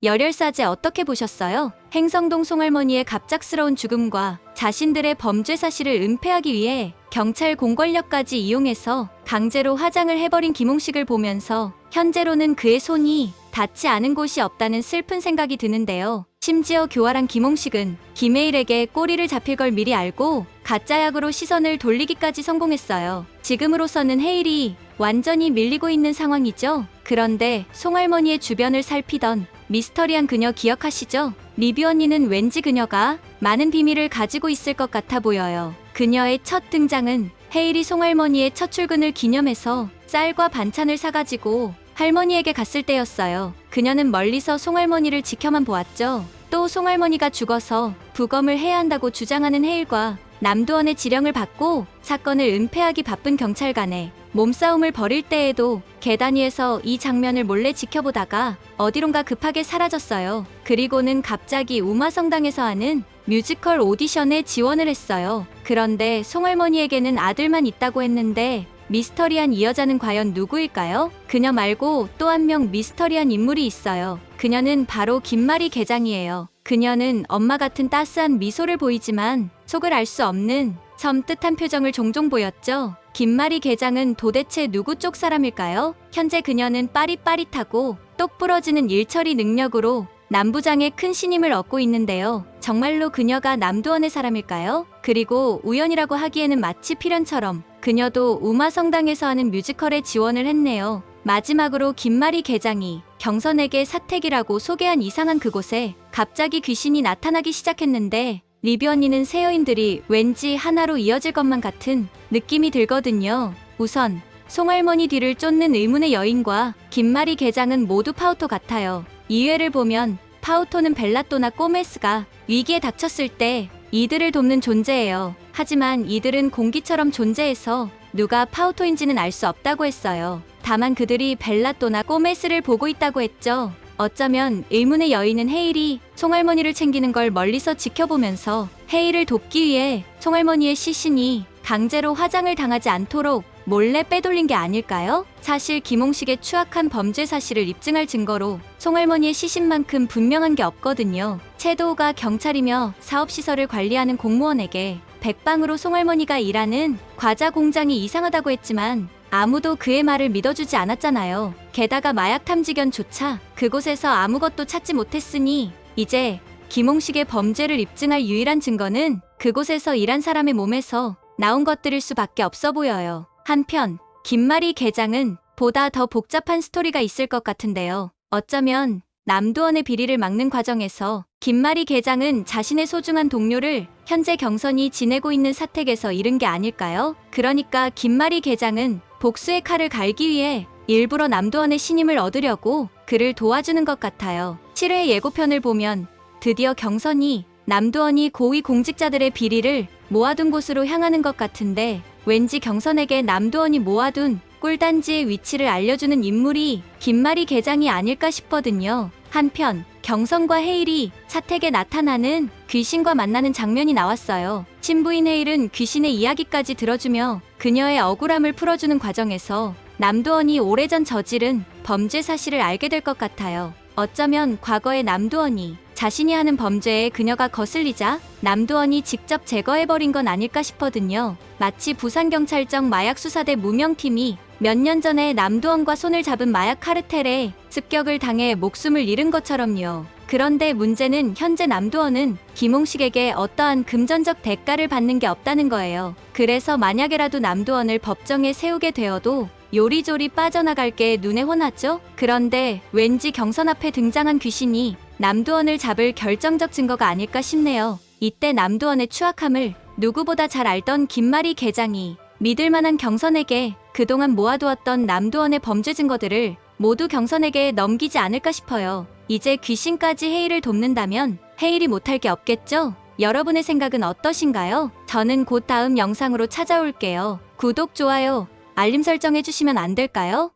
열혈사제 어떻게 보셨어요? 행성동 송할머니의 갑작스러운 죽음과 자신들의 범죄 사실을 은폐하기 위해 경찰 공권력까지 이용해서 강제로 화장을 해버린 김홍식을 보면서 현재로는 그의 손이 닿지 않은 곳이 없다는 슬픈 생각이 드는데요. 심지어 교활한 김홍식은 김해일에게 꼬리를 잡힐 걸 미리 알고 가짜 약으로 시선을 돌리기까지 성공했어요. 지금으로서는 해일이 완전히 밀리고 있는 상황이죠. 그런데 송할머니의 주변을 살피던 미스터리한 그녀 기억하시죠? 리뷰 언니는 왠지 그녀가 많은 비밀을 가지고 있을 것 같아 보여요. 그녀의 첫 등장은 해일이 송할머니의 첫 출근을 기념해서 쌀과 반찬을 사가지고 할머니에게 갔을 때였어요. 그녀는 멀리서 송할머니를 지켜만 보았죠. 또 송할머니가 죽어서 부검을 해야 한다고 주장하는 해일과 남도원의 지령을 받고 사건을 은폐하기 바쁜 경찰간에 몸싸움을 벌일 때에도 계단 위에서 이 장면을 몰래 지켜보다가 어디론가 급하게 사라졌어요. 그리고는 갑자기 우마성당에서 하는 뮤지컬 오디션에 지원을 했어요. 그런데 송할머니에게는 아들만 있다고 했는데 미스터리한 이 여자는 과연 누구일까요? 그녀 말고 또 한 명 미스터리한 인물이 있어요. 그녀는 바로 김마리 계장이에요. 그녀는 엄마 같은 따스한 미소를 보이지만 속을 알 수 없는 섬뜩한 표정을 종종 보였죠. 김마리 계장은 도대체 누구 쪽 사람일까요? 현재 그녀는 빠릿빠릿하고 똑 부러지는 일처리 능력으로 남부장의 큰 신임을 얻고 있는데요. 정말로 그녀가 남도원의 사람일까요? 그리고 우연이라고 하기에는 마치 필연처럼 그녀도 우마성당에서 하는 뮤지컬에 지원을 했네요. 마지막으로 김마리 계장이 경선에게 사택이라고 소개한 이상한 그곳에 갑자기 귀신이 나타나기 시작했는데 리뷰 언니는 새 여인들이 왠지 하나로 이어질 것만 같은 느낌이 들거든요. 우선 송할머니 뒤를 쫓는 의문의 여인과 김마리 계장은 모두 파우토 같아요. 2회를 보면 파우토는 벨라또나 꼬메스가 위기에 닥쳤을 때 이들을 돕는 존재예요. 하지만 이들은 공기처럼 존재해서 누가 파우토인지는 알 수 없다고 했어요. 다만 그들이 벨라또나 꼬메스를 보고 있다고 했죠. 어쩌면 의문의 여인은 해일이 송할머니를 챙기는 걸 멀리서 지켜보면서 해일을 돕기 위해 송할머니의 시신이 강제로 화장을 당하지 않도록 몰래 빼돌린 게 아닐까요? 사실 김홍식의 추악한 범죄 사실을 입증할 증거로 송할머니의 시신만큼 분명한 게 없거든요. 채도가 경찰이며 사업시설을 관리하는 공무원에게 백방으로 송할머니가 일하는 과자 공장이 이상하다고 했지만 아무도 그의 말을 믿어주지 않았잖아요. 게다가 마약 탐지견조차 그곳에서 아무것도 찾지 못했으니 이제 김홍식의 범죄를 입증할 유일한 증거는 그곳에서 일한 사람의 몸에서 나온 것들일 수밖에 없어 보여요. 한편 김마리 계장은 보다 더 복잡한 스토리가 있을 것 같은데요. 어쩌면 남도원의 비리를 막는 과정에서 김마리 계장은 자신의 소중한 동료를 현재 경선이 지내고 있는 사택에서 잃은 게 아닐까요? 그러니까 김마리 계장은 복수의 칼을 갈기 위해 일부러 남도원의 신임을 얻으려고 그를 도와주는 것 같아요. 7회 예고편을 보면 드디어 경선이 남도원이 고위 공직자들의 비리를 모아둔 곳으로 향하는 것 같은데 왠지 경선에게 남도원이 모아둔 꿀단지의 위치를 알려주는 인물이 김마리 계장이 아닐까 싶거든요. 한편 경선과 해일이 사택에 나타나는 귀신과 만나는 장면이 나왔어요. 친부인 해일은 귀신의 이야기까지 들어주며 그녀의 억울함을 풀어주는 과정에서 남도원이 오래전 저지른 범죄 사실을 알게 될 것 같아요. 어쩌면 과거의 남도원이 자신이 하는 범죄에 그녀가 거슬리자 남도원이 직접 제거해버린 건 아닐까 싶거든요. 마치 부산경찰청 마약수사대 무명팀이 몇 년 전에 남도원과 손을 잡은 마약 카르텔에 습격을 당해 목숨을 잃은 것처럼요. 그런데 문제는 현재 남도원은 김홍식에게 어떠한 금전적 대가를 받는 게 없다는 거예요. 그래서 만약에라도 남도원을 법정에 세우게 되어도 요리조리 빠져나갈 게 눈에 훤하죠? 그런데 왠지 경선 앞에 등장한 귀신이 남도원을 잡을 결정적 증거가 아닐까 싶네요. 이때 남도원의 추악함을 누구보다 잘 알던 김마리 계장이 믿을만한 경선에게 그동안 모아두었던 남도원의 범죄 증거들을 모두 경선에게 넘기지 않을까 싶어요. 이제 귀신까지 해일을 돕는다면 해일이 못할 게 없겠죠? 여러분의 생각은 어떠신가요? 저는 곧 다음 영상으로 찾아올게요. 구독, 좋아요, 알림 설정 해주시면 안 될까요?